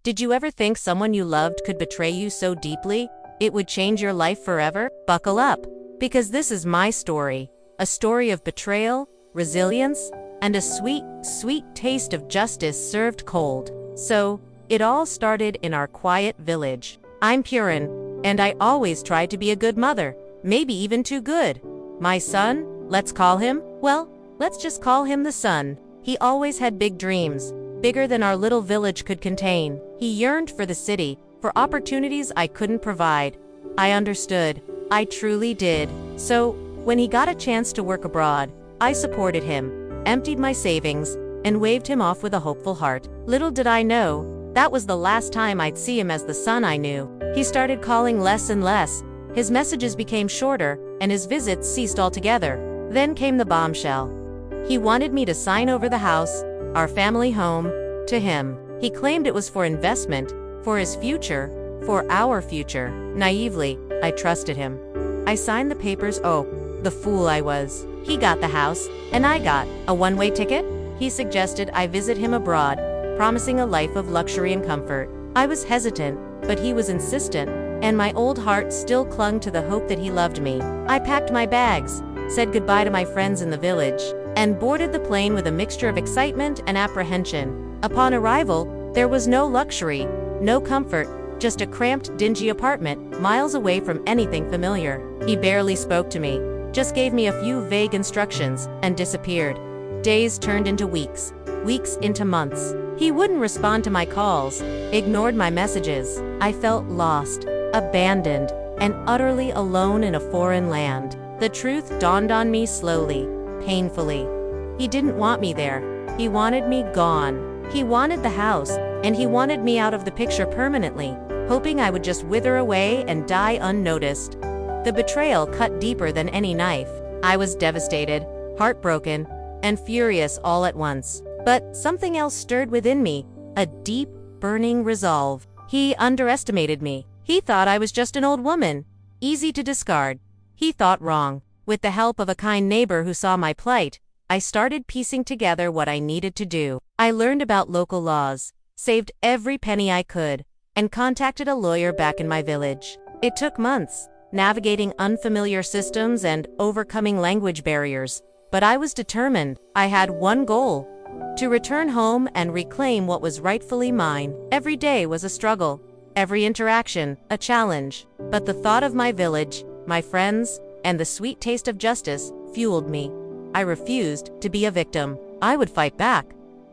Did you ever think someone you loved could betray you so deeply it would change your life forever? Buckle up, because this is my story. A story of betrayal, resilience, and a sweet, sweet taste of justice served cold. So, it all started in our quiet village. I'm Purin, and I always tried to be a good mother, maybe even too good. My son, let's just call him the sun. He always had big dreams, bigger than our little village could contain. He yearned for the city, for opportunities I couldn't provide. I understood. I truly did. So, when he got a chance to work abroad, I supported him, emptied my savings, and waved him off with a hopeful heart. Little did I know, that was the last time I'd see him as the son I knew. He started calling less and less. His messages became shorter, and his visits ceased altogether. Then came the bombshell. He wanted me to sign over the house, our family home, to him. He claimed it was for investment, for his future, for our future. Naively, I trusted him. I signed the papers. Oh, the fool I was. He got the house, and I got a one-way ticket. He suggested I visit him abroad, promising a life of luxury and comfort. I was hesitant, but he was insistent, and my old heart still clung to the hope that he loved me. I packed my bags, said goodbye to my friends in the village, and boarded the plane with a mixture of excitement and apprehension. Upon arrival, there was no luxury, no comfort, just a cramped, dingy apartment, miles away from anything familiar. He barely spoke to me, just gave me a few vague instructions, and disappeared. Days turned into weeks, weeks into months. He wouldn't respond to my calls, ignored my messages. I felt lost, abandoned, and utterly alone in a foreign land. The truth dawned on me slowly, painfully. He didn't want me there. He wanted me gone. He wanted the house, and he wanted me out of the picture permanently, hoping I would just wither away and die unnoticed. The betrayal cut deeper than any knife. I was devastated, heartbroken, and furious all at once. But something else stirred within me, a deep, burning resolve. He underestimated me. He thought I was just an old woman, easy to discard. He thought wrong. With the help of a kind neighbor who saw my plight, I started piecing together what I needed to do. I learned about local laws, saved every penny I could, and contacted a lawyer back in my village. It took months, navigating unfamiliar systems and overcoming language barriers, but I was determined. I had one goal: to return home and reclaim what was rightfully mine. Every day was a struggle, every interaction a challenge, but the thought of my village, my friends, and the sweet taste of justice fueled me. I refused to be a victim. I would fight back.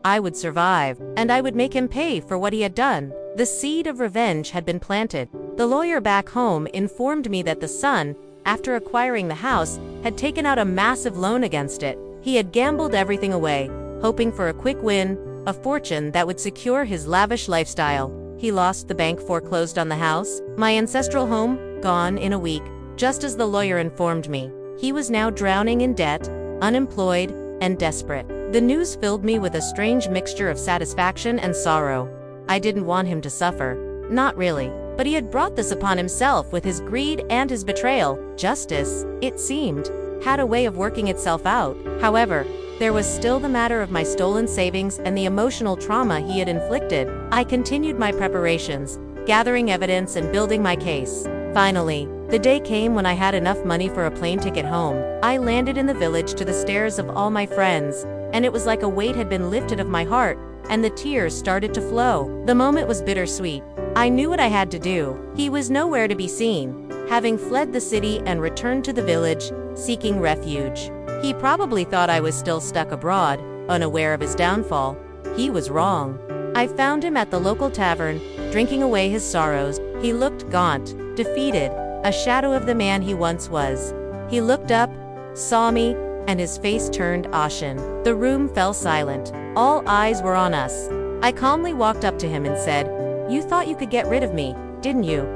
I would survive, and I would make him pay for what he had done. The seed of revenge had been planted. The lawyer back home informed me that the son, after acquiring the house, had taken out a massive loan against it. He had gambled everything away, hoping for a quick win, a fortune that would secure his lavish lifestyle. He lost. The bank foreclosed on the house. My ancestral home, gone in a week. Just as the lawyer informed me, he was now drowning in debt, unemployed, and desperate. The news filled me with a strange mixture of satisfaction and sorrow. I didn't want him to suffer. Not really. But he had brought this upon himself with his greed and his betrayal. Justice, it seemed, had a way of working itself out. However, there was still the matter of my stolen savings and the emotional trauma he had inflicted. I continued my preparations, gathering evidence and building my case. Finally, the day came when I had enough money for a plane ticket home. I landed in the village to the stares of all my friends, and it was like a weight had been lifted of my heart, and the tears started to flow. The moment was bittersweet. I knew what I had to do. He was nowhere to be seen, having fled the city and returned to the village, seeking refuge. He probably thought I was still stuck abroad, unaware of his downfall. He was wrong. I found him at the local tavern, drinking away his sorrows. He looked gaunt, defeated, a shadow of the man he once was. He looked up, saw me, and his face turned ashen. The room fell silent. All eyes were on us. I calmly walked up to him and said, "You thought you could get rid of me, didn't you?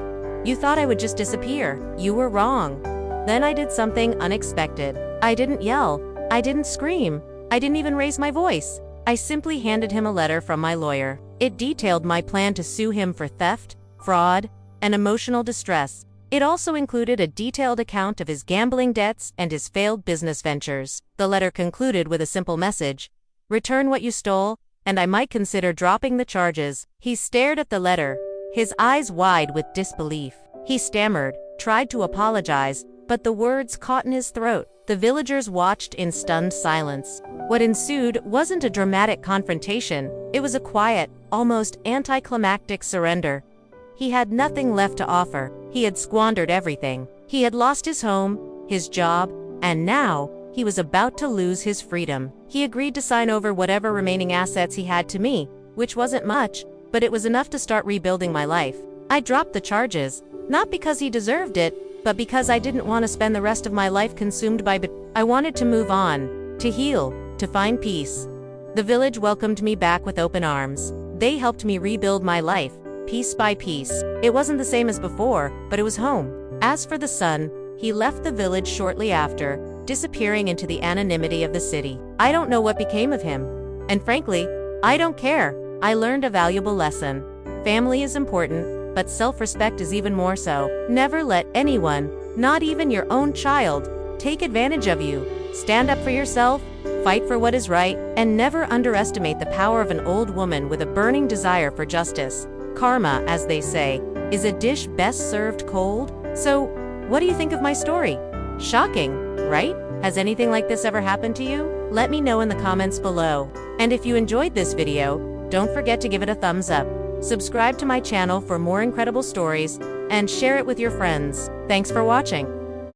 You thought I would just disappear. You were wrong." Then I did something unexpected. I didn't yell. I didn't scream. I didn't even raise my voice. I simply handed him a letter from my lawyer. It detailed my plan to sue him for theft, fraud, and emotional distress. It also included a detailed account of his gambling debts and his failed business ventures. The letter concluded with a simple message: "Return what you stole, and I might consider dropping the charges." He stared at the letter, his eyes wide with disbelief. He stammered, tried to apologize, but the words caught in his throat. The villagers watched in stunned silence. What ensued wasn't a dramatic confrontation, it was a quiet, almost anticlimactic surrender. He had nothing left to offer. He had squandered everything. He had lost his home, his job, and now, he was about to lose his freedom. He agreed to sign over whatever remaining assets he had to me, which wasn't much, but it was enough to start rebuilding my life. I dropped the charges, not because he deserved it, but because I didn't want to spend the rest of my life consumed by I wanted to move on, to heal, to find peace. The village welcomed me back with open arms. They helped me rebuild my life, piece by piece. It wasn't the same as before, but it was home. As for the son, he left the village shortly after, disappearing into the anonymity of the city. I don't know what became of him. And frankly, I don't care. I learned a valuable lesson. Family is important, but self-respect is even more so. Never let anyone, not even your own child, take advantage of you. Stand up for yourself, fight for what is right, and never underestimate the power of an old woman with a burning desire for justice. Karma, as they say, is a dish best served cold. So, what do you think of my story? Shocking, right? Has anything like this ever happened to you? Let me know in the comments below. And if you enjoyed this video, don't forget to give it a thumbs up. Subscribe to my channel for more incredible stories, and share it with your friends. Thanks for watching.